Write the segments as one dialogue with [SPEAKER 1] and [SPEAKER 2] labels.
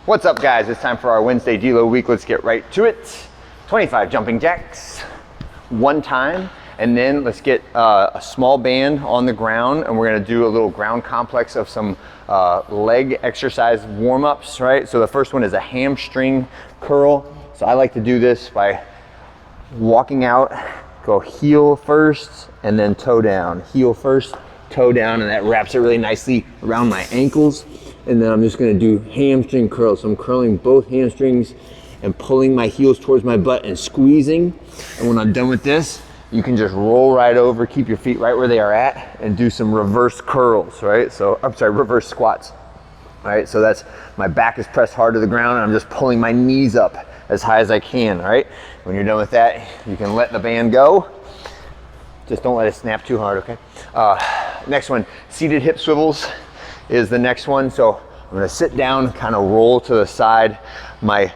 [SPEAKER 1] What's up, guys? It's time for our Wednesday Delo week. Let's get right to it. 25 jumping jacks, one time, and then let's get a small band on the ground, and we're gonna do a little ground complex of some leg exercise warm-ups, right? So the first one is a hamstring curl. So I like to do this by walking out, go heel first, and then toe down. Heel first, toe down, and that wraps it really nicely around my ankles. And then I'm just gonna do hamstring curls. So I'm curling both hamstrings and pulling my heels towards my butt and squeezing. And when I'm done with this, you can just roll right over, keep your feet right where they are at, and do some reverse curls, right? So, I'm sorry, reverse squats. All right, so that's, my back is pressed hard to the ground, and I'm just pulling my knees up as high as I can, all right? When you're done with that, you can let the band go. Just don't let it snap too hard, okay? Next one, seated hip swivels is the next one. So I'm gonna sit down, kind of roll to the side, my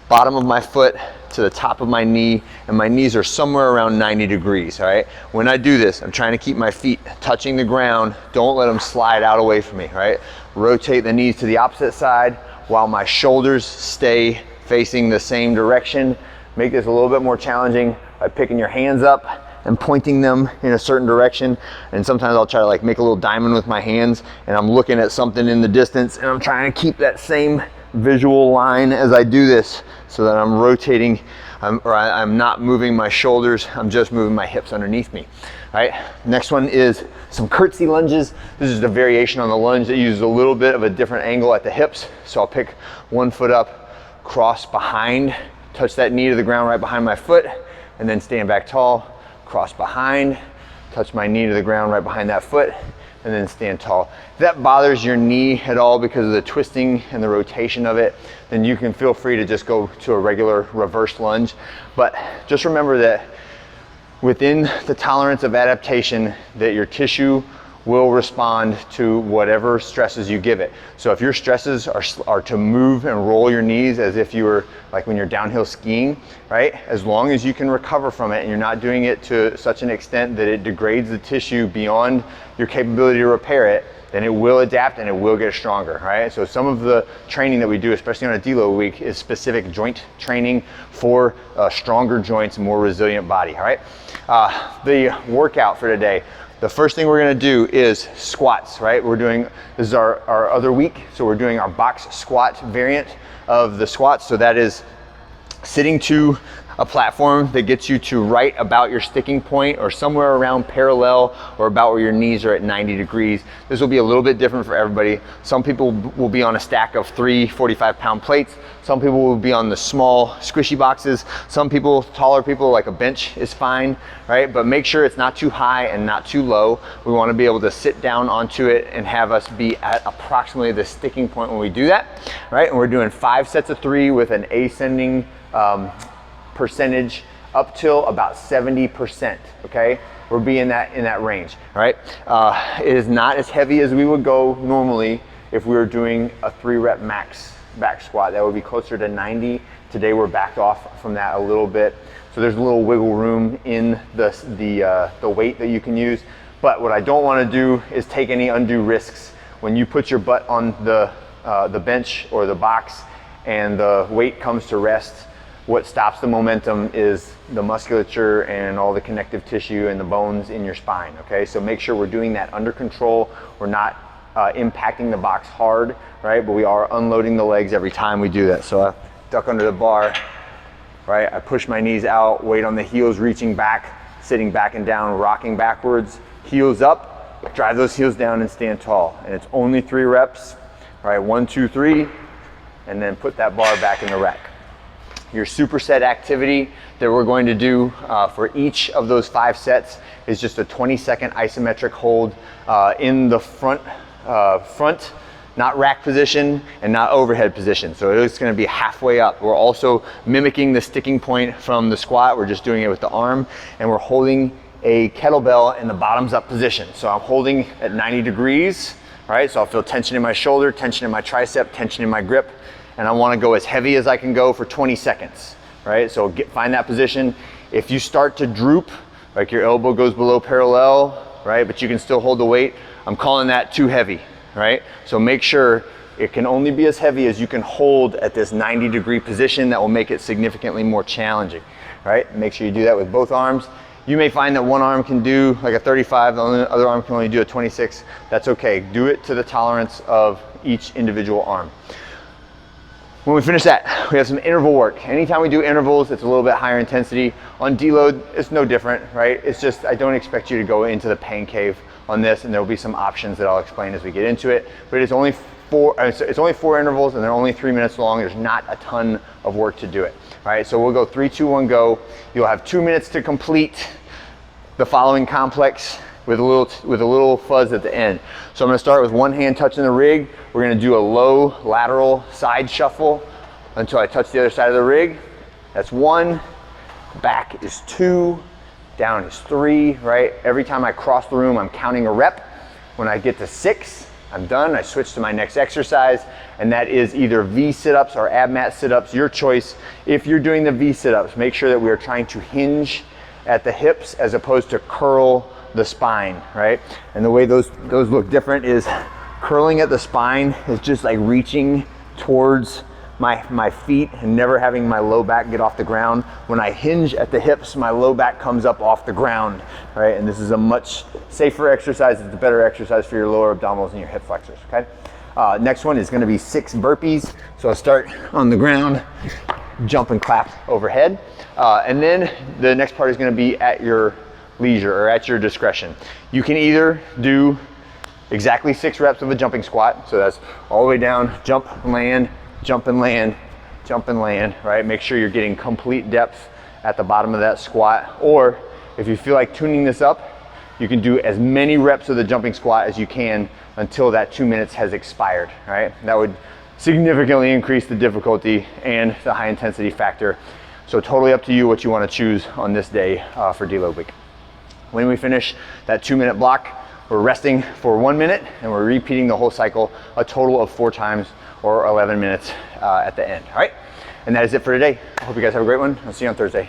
[SPEAKER 1] bottom of my foot to the top of my knee, and my knees are somewhere around 90 degrees, all right? When I do this, I'm trying to keep my feet touching the ground. Don't let them slide out away from me, right? Rotate the knees to the opposite side while my shoulders stay facing the same direction. Make this a little bit more challenging by picking your hands up and pointing them in a certain direction. And sometimes I'll try to like make a little diamond with my hands, and I'm looking at something in the distance, and I'm trying to keep that same visual line as I do this, so that I'm rotating, I'm not moving my shoulders, I'm just moving my hips underneath me. All right, next one is some curtsy lunges. This is a variation on the lunge that uses a little bit of a different angle at the hips. So I'll pick one foot up, cross behind, touch that knee to the ground right behind my foot, and then stand back tall. Cross behind, touch my knee to the ground right behind that foot, and then stand tall. If that bothers your knee at all because of the twisting and the rotation of it, then you can feel free to just go to a regular reverse lunge. But just remember that within the tolerance of adaptation, that your tissue will respond to whatever stresses you give it. So if your stresses are to move and roll your knees as if you were like when you're downhill skiing, right? As long as you can recover from it and you're not doing it to such an extent that it degrades the tissue beyond your capability to repair it, then it will adapt and it will get stronger, right? So some of the training that we do, especially on a Delo week, is specific joint training for stronger joints and more resilient body, all right? The workout for today, the first thing we're gonna do is squats, right? This is our other week, so we're doing our box squat variant of the squats. So that is sitting to a platform that gets you to right about your sticking point or somewhere around parallel or about where your knees are at 90 degrees. This will be a little bit different for everybody. Some people will be on a stack of 3 45-pound plates. Some people will be on the small squishy boxes. Some people, taller people, like a bench is fine, right? But make sure it's not too high and not too low. We want to be able to sit down onto it and have us be at approximately the sticking point when we do that, right? And we're doing 5 sets of 3 with an ascending percentage up till about 70%, okay? We're being in that range, all right? It is not as heavy as we would go normally if we were doing a 3-rep max back squat. That would be closer to 90. Today we're backed off from that a little bit. So there's a little wiggle room in the weight that you can use. But what I don't wanna do is take any undue risks. When you put your butt on the bench or the box and the weight comes to rest, what stops the momentum is the musculature and all the connective tissue and the bones in your spine, okay? So make sure we're doing that under control. We're not impacting the box hard, right? But we are unloading the legs every time we do that. So I duck under the bar, right? I push my knees out, weight on the heels, reaching back, sitting back and down, rocking backwards, heels up, drive those heels down and stand tall. And it's only 3 reps, all right? 1, 2, 3, and then put that bar back in the rack. Your superset activity that we're going to do for each of those 5 sets is just a 20-second isometric hold in the front, not rack position and not overhead position. So it's gonna be halfway up. We're also mimicking the sticking point from the squat. We're just doing it with the arm, and we're holding a kettlebell in the bottoms up position. So I'm holding at 90 degrees, right? So I'll feel tension in my shoulder, tension in my tricep, tension in my grip. And I wanna go as heavy as I can go for 20 seconds, right? So find that position. If you start to droop, like your elbow goes below parallel, right? But you can still hold the weight, I'm calling that too heavy, right? So make sure It can only be as heavy as you can hold at this 90-degree position. That will make it significantly more challenging, right? Make sure you do that with both arms. You may find that one arm can do like a 35, the other arm can only do a 26. That's okay. Do it to the tolerance of each individual arm. When we finish that, we have some interval work. Anytime we do intervals, it's a little bit higher intensity. On deload, it's no different, right? It's just, I don't expect you to go into the pain cave on this, and there will be some options that I'll explain as we get into it. But it's only four intervals, and they're only 3 minutes long. There's not a ton of work to do it. All right, so we'll go 3, 2, 1, go. You'll have 2 minutes to complete the following complex with a little fuzz at the end. So I'm gonna start with one hand touching the rig. We're gonna do a low lateral side shuffle until I touch the other side of the rig. That's 1, back is 2, down is 3, right? Every time I cross the room, I'm counting a rep. When I get to 6, I'm done. I switch to my next exercise, and that is either V sit-ups or ab mat sit-ups, your choice. If you're doing the V sit-ups, make sure that we are trying to hinge at the hips as opposed to curl the spine, right? And the way those look different is curling at the spine is just like reaching towards my feet and never having my low back get off the ground. When I hinge at the hips, my low back comes up off the ground, right? And this is a much safer exercise. It's a better exercise for your lower abdominals and your hip flexors, okay? Next one is gonna be 6 burpees. So I'll start on the ground, jump and clap overhead. And then the next part is gonna be at your leisure or at your discretion. You can either do exactly 6 reps of a jumping squat. So that's all the way down, jump, land, jump and land, jump and land, right? Make sure you're getting complete depth at the bottom of that squat. Or if you feel like tuning this up, you can do as many reps of the jumping squat as you can until that 2 minutes has expired, right? That would significantly increase the difficulty and the high intensity factor. So totally up to you what you want to choose on this day for deload week. When we finish that 2 minute block, we're resting for 1 minute and we're repeating the whole cycle a total of 4 times or 11 minutes at the end, all right? And that is it for today. I hope you guys have a great one. I'll see you on Thursday.